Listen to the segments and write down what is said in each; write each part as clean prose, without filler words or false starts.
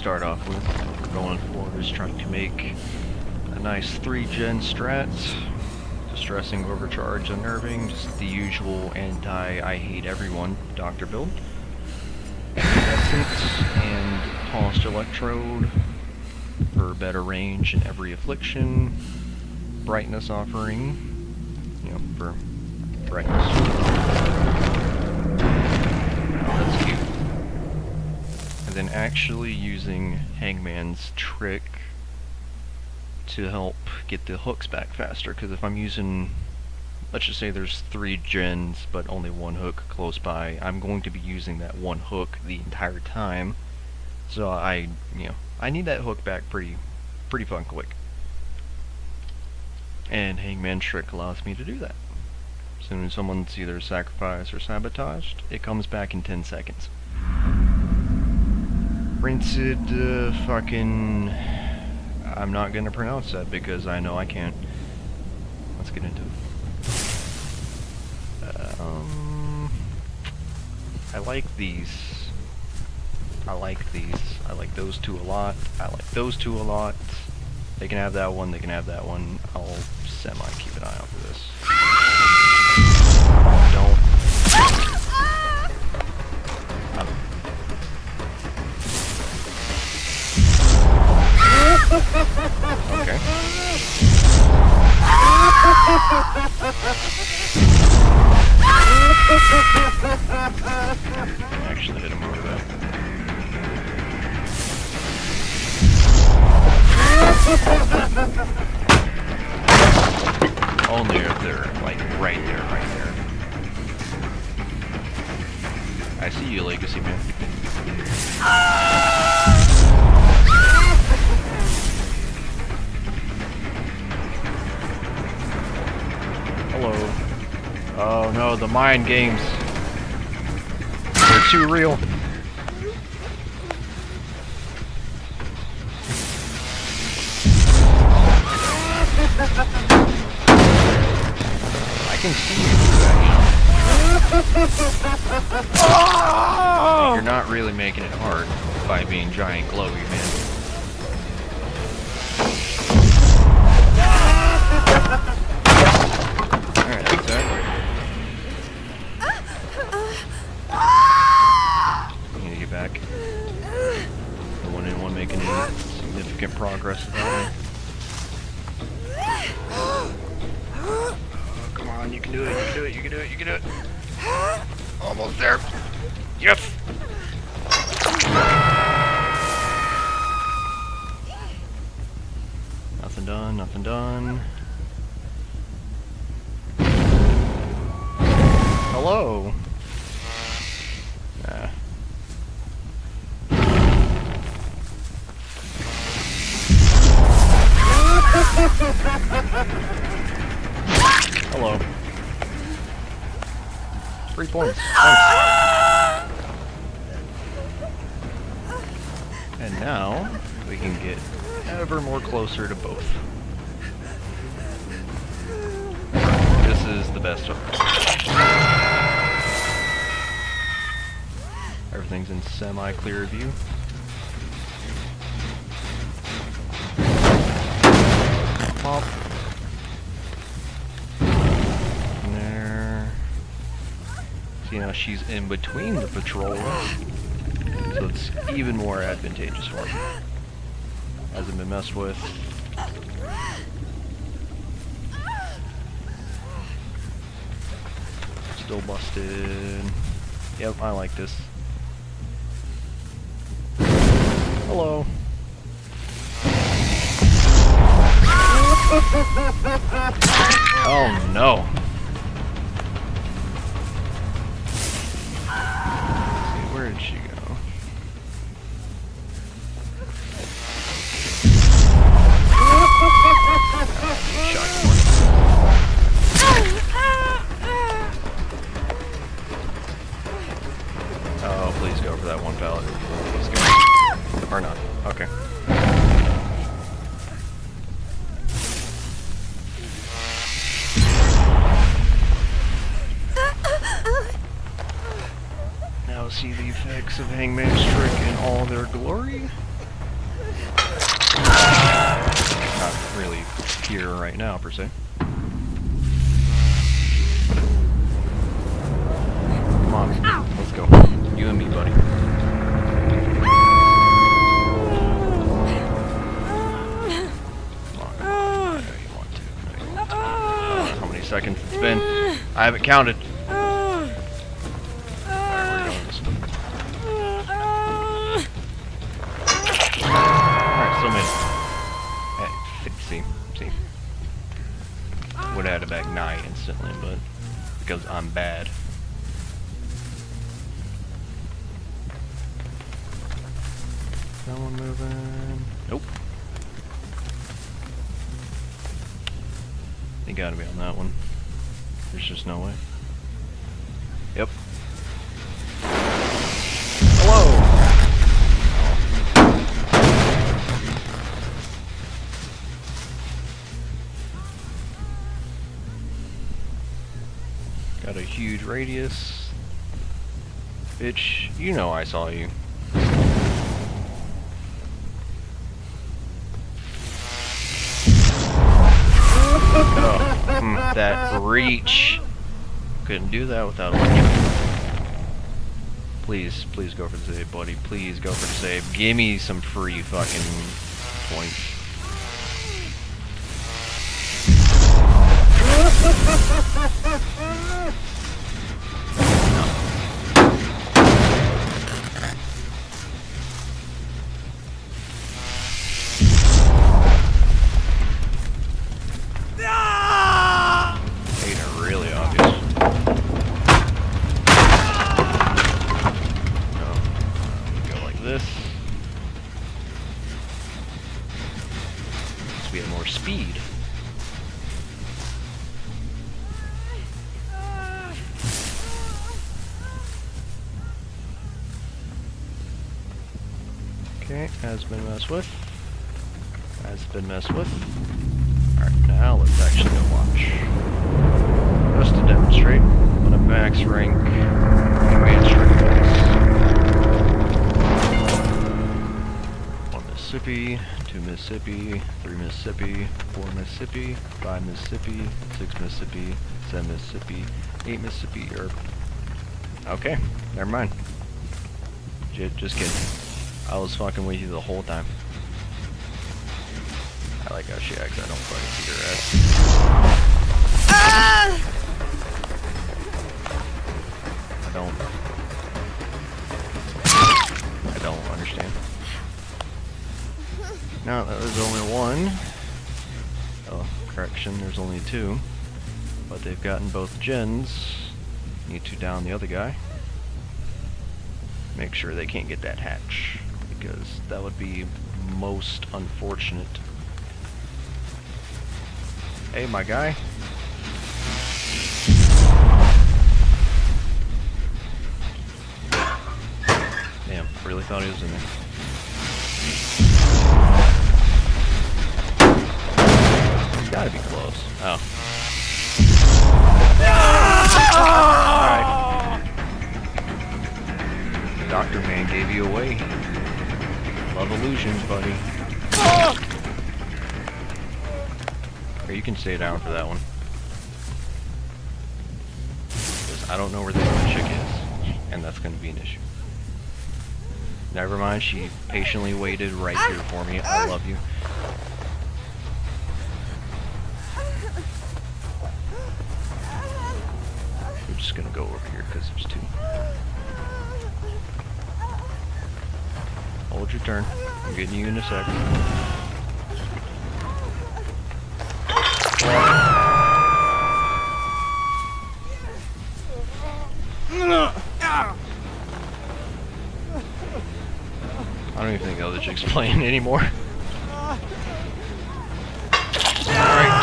start off with, what we're going for is trying to make a nice 3-gen strat. Distressing, overcharge, unnerving, just the usual anti-I hate everyone doctor build. Essence and polished electrode for better range in every affliction. Brightness offering, for brightness. Oh, that's cute. And then actually using Hangman's trick to help get the hooks back faster, because if I'm using, let's just say there's 3 gens but only 1 hook close by, I'm going to be using that 1 hook the entire time, so I need that hook back pretty fun quick. And Hangman's trick allows me to do that. As soon as someone's either sacrificed or sabotaged, it comes back in 10 seconds. Rinsed, fucking... I'm not gonna pronounce that because I know I can't. Let's get into it. I like these. I like these. I like those two a lot. I like those two a lot. They can have that one, they can have that one. I'll keep an eye out for this. Don't. Okay. Actually hit him over that. Only if they're like right there. I see you, Legacy Man. Hello. Oh no, the mind games. They're too real. I can see you, actually. Oh! You're not really making it hard by being giant glowy, man. Alright, that's that. I need to get back. No one in one making any significant progress at all. Come on, you can do it, you can do it. Almost there. Yes! Nothing done. Hello? Nah. Hello. 3 points. Nice. And now, we can get ever more closer to both. This is the best of it. Everything's in semi-clear view. Pop. There. See, now she's in between the patrol, so it's even more advantageous for me. Hasn't been messed with. Still busted. Yep, I like this. Hello. Oh no. Let's see, where did she go? Oh, please go for that one pallet. Please go. Or not. Okay. Now see the effects of Hangman's trick in all their glory. Not really here right now, per se. Come on, let's go. You and me, buddy. Come on. I know you want to. I don't know how many seconds it's been. I haven't counted. Alright, we're going this way. Alright, still made it. See. Would have had it back 9 instantly, but because I'm bad. Someone moving? Nope. They gotta be on that one. There's just no way. Yep. Hello! Got a huge radius. Bitch, you know I saw you. Oh, that reach. Couldn't do that without a weapon. Please, please go for the save, buddy. Please go for the save. Give me some free fucking points. We have more speed. Okay, has been messed with. Has been messed with. Alright, now let's actually go watch. Just to demonstrate what a max rank command strike is. 1 Mississippi, 2 Mississippi, 3 Mississippi, 4 Mississippi, 5 Mississippi, 6 Mississippi, 7 Mississippi, 8 Mississippi, okay, never mind. Just kidding. I was fucking with you the whole time. I like how she acts, I don't fucking see her ass. Ah! I don't understand. No, there's only one. Oh, correction, there's only 2. But they've gotten both gens. Need to down the other guy. Make sure they can't get that hatch, because that would be most unfortunate. Hey, my guy. Damn, really thought he was in there. He's gotta be close. Oh. Alright. Doctor Man gave you away. Love illusions, buddy. Or you can stay down for that one. Because I don't know where this other chick is. And that's going to be an issue. Never mind, she patiently waited right here for me. I love you. I'm just going to go over here because there's 2. Hold your turn. I'm getting you in a sec. I don't even think the other chick's playing anymore. Alright,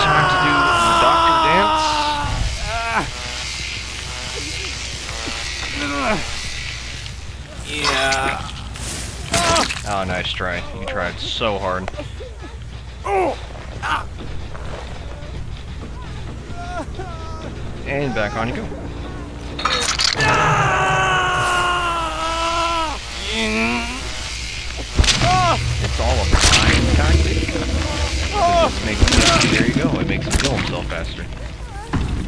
time to do the doctor dance. Yeah. Oh, nice try. You tried so hard. And back on you go. It's all a fine tactic. This makes, there you go, it makes him kill himself faster.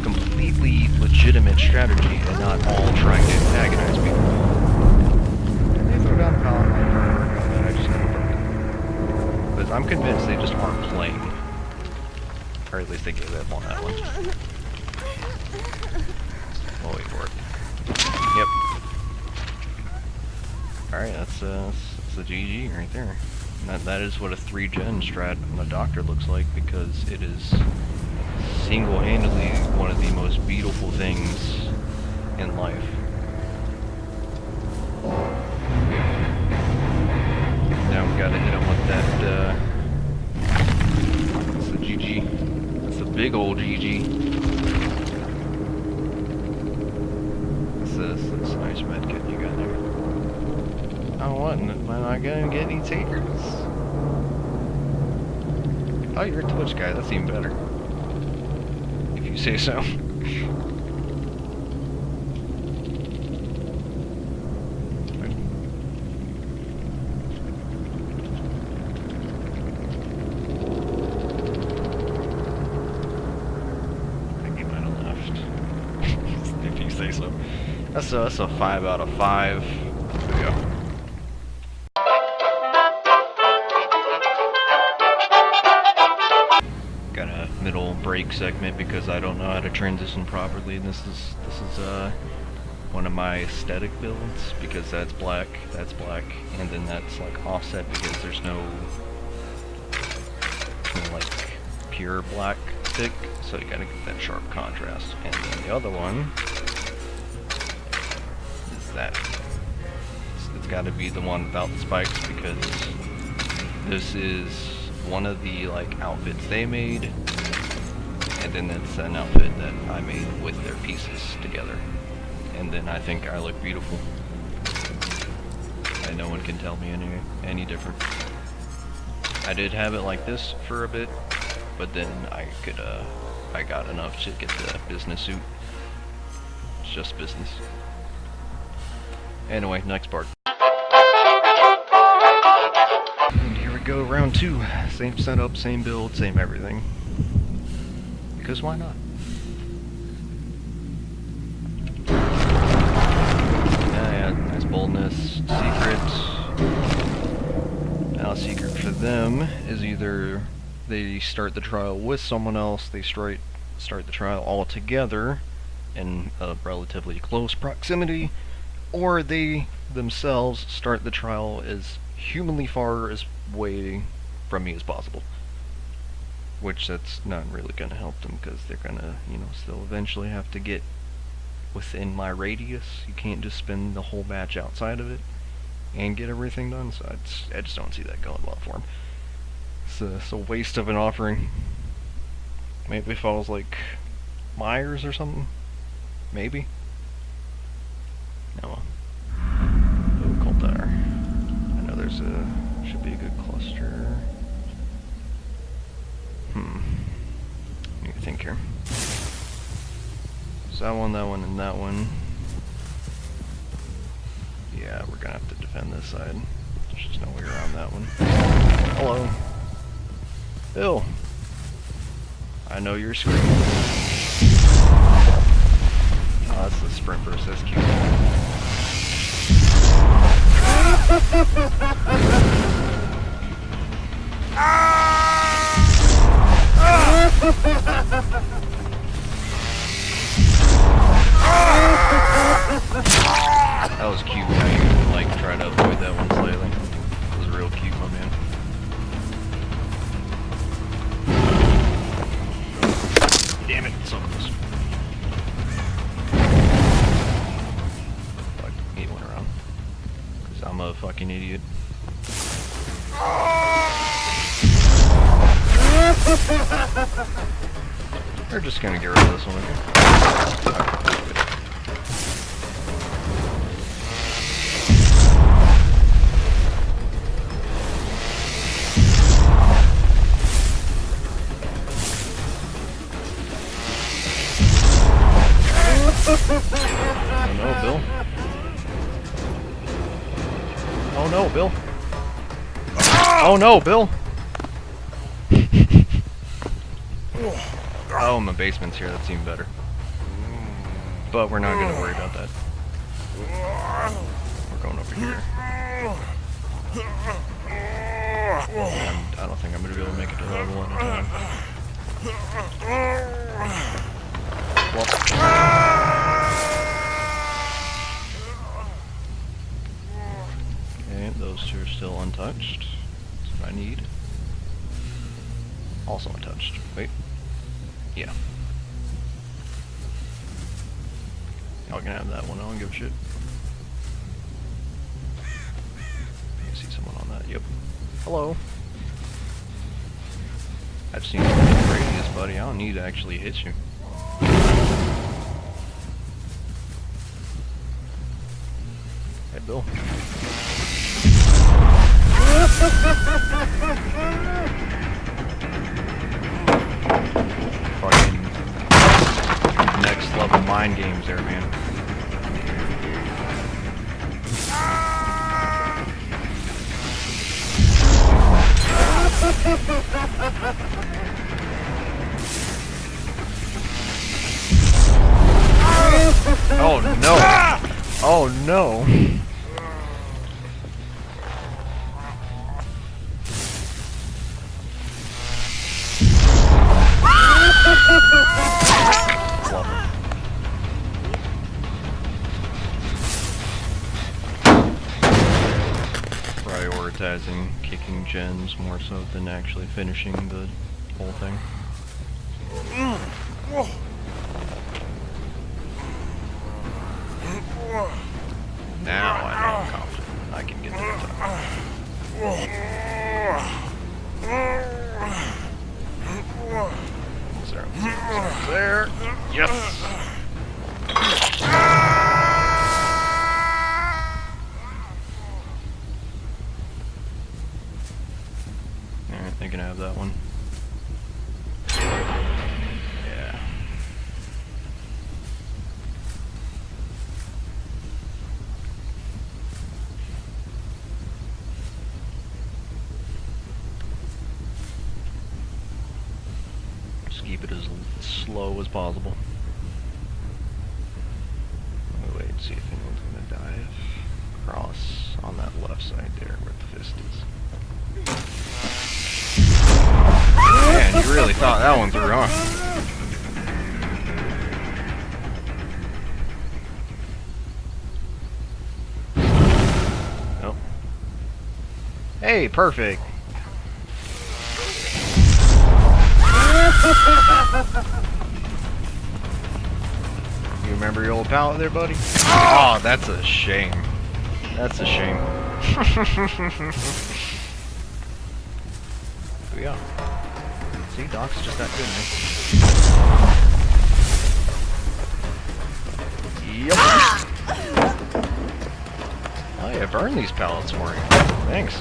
Completely legitimate strategy and not all trying to antagonize people. They throw down the pallet line, I just never broke it. But I'm convinced they just aren't playing. Or at least they gave up on that one. We'll wait for it. Yep. Alright, that's a GG right there. And that is what a 3-gen strat on a doctor looks like, because it is single-handedly one of the most beautiful things in life. Now we gotta hit him with that, that's the GG. That's a big old GG. This nice medkit you got there. Oh, what? Am I gonna get any takers? Oh, you're a Twitch guy. That's even better. If you say so. I think he might have left. If you say so. That's a 5 out of 5. There we go. Got a middle break segment because I don't know how to transition properly. This is one of my aesthetic builds, because that's black, and then that's like offset because there's no like pure black thick, so you gotta get that sharp contrast. And then the other one is that. It's gotta be the one without the spikes, because this is one of the like outfits they made, and then it's an outfit that I made with their pieces together, and then I think I look beautiful, and no one can tell me any different. I did have it like this for a bit, but then I got enough to get the business suit. It's just business. Anyway, next part. And here we go, round 2. Same setup, same build, same everything. Because why not? Yeah, nice boldness. Secret. Now, secret for them is either they start the trial with someone else, they start the trial all together in a relatively close proximity, or they themselves start the trial as humanly far away from me as possible. Which that's not really going to help them, because they're going to, still eventually have to get within my radius. You can't just spend the whole batch outside of it and get everything done, so I just don't see that going well for them. It's a waste of an offering. Maybe if I was like Myers or something. Maybe. No. Oh, cold there. I know there's should be a good cluster. Let me think here. So that one, and that one. Yeah, we're gonna have to defend this side. There's just no way around that one. Hello. Bill. I know you're screaming. Oh, that's the sprint burst, that's cute. That was cute how you like try to avoid that one slightly. It was real cute, my man. Damn it, so close. Fuck, he went around. Cause I'm a fucking idiot. We're just gonna get rid of this one here. Oh no, Bill. Oh no, Bill. Oh no, Bill. Oh, my basement's here. That's even better. But we're not going to worry about that. We're going over here. And I don't think I'm going to be able to make it to level 1 in time. Well. Okay, those two are still untouched. That's what I need. Also untouched. Wait. Yeah. Y'all can have that one. I don't give a shit. I see someone on that. Yep. Hello. I've seen you in radius, buddy. I don't need to actually hit you. Hey, Bill. Fucking next level mind games there, man. Oh no! Oh no! Prioritizing kicking gens more so than actually finishing the whole thing. Now I know I'm confident I can get to the top. There. Yes. Alright, I can have that one. Yeah. Just keep it as slow as possible. Wait, see if anyone's gonna dive across on that left side there where the fist is. Man, you really thought that one through, huh? Nope. Hey, perfect! You remember your old pallet there, buddy? Oh, that's a shame. That's a shame. Here we go. See, Doc's just that good, man. Yep. Oh yeah, burn these pallets for you. Thanks.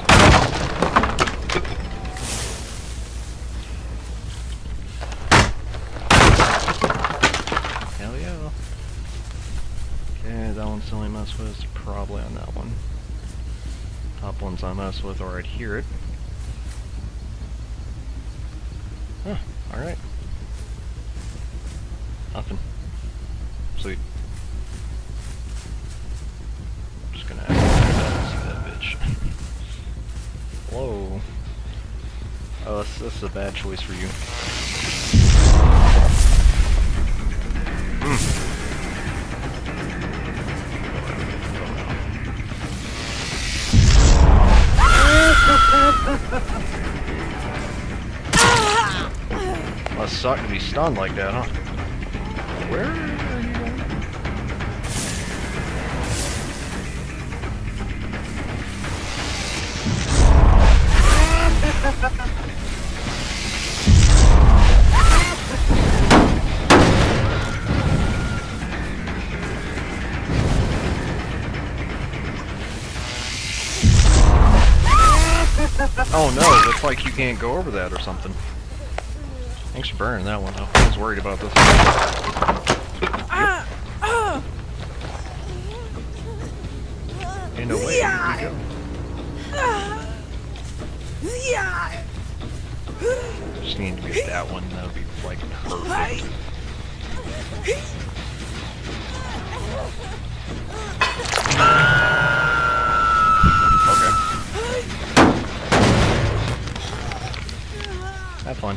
Hell yeah. Okay, that one's still I mess with. Probably on that one. Top ones I mess with, or I'd hear it. Huh, alright. Nothing. Sweet. I'm just gonna see that bitch. Whoa. Oh, this is a bad choice for you. Must suck to be stunned like that, huh? Where are you going? Oh no, looks like you can't go over that or something. Thanks for burning that one though. I was worried about this. Yep. In a way, here we go. Just need to get that one. That would be like perfect. Okay. Have fun.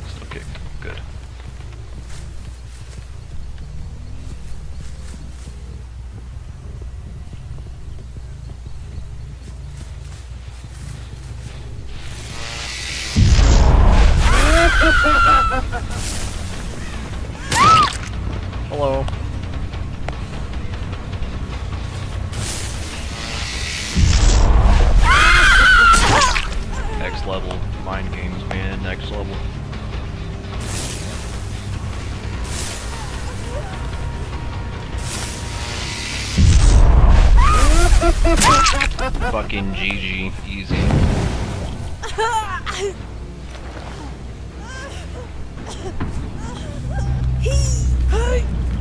Still kick. Good. Hello. Next level. Mind games, man. Next level. Fucking GG. Easy.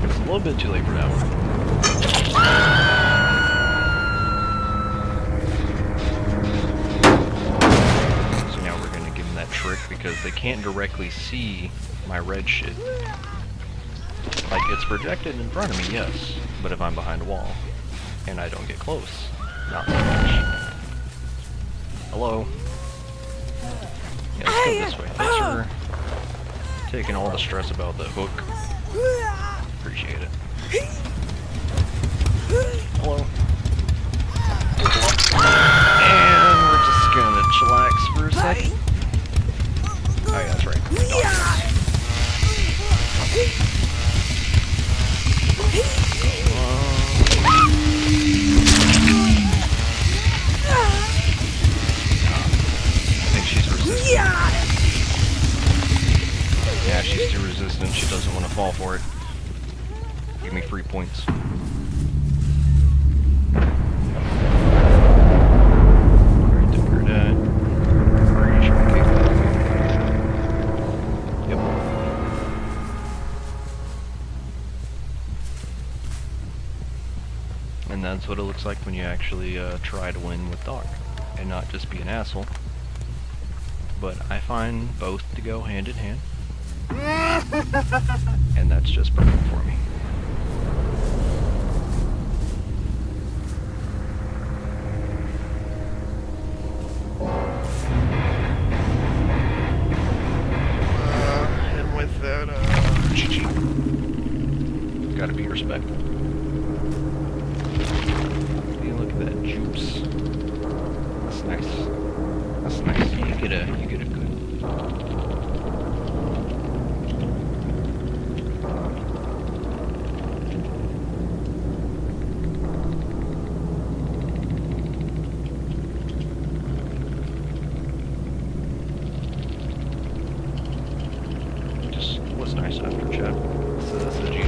It's a little bit too late for that one. So now we're gonna give them that trick because they can't directly see my red shit. Like, it's projected in front of me, yes, but if I'm behind a wall and I don't get close, not so much. Hello? Yeah, let's go this way. Thanks for taking all the stress about the hook. Appreciate it. Hello. And we're just gonna chillax for a second. Oh yeah, that's right. I think she's resistant. Yeah, she's too resistant. She doesn't want to fall for it. Give me 3 points. Alright, took her that. Pretty sure I kicked that. Yep. And that's what it looks like when you actually try to win with Doc. And not just be an asshole. But I find both to go hand in hand. And that's just perfect for me. And with that, GG. Gotta be respectful. Hey, look at that juice. That's nice. That's nice. You get a good. Just was nice after chat. So that's it.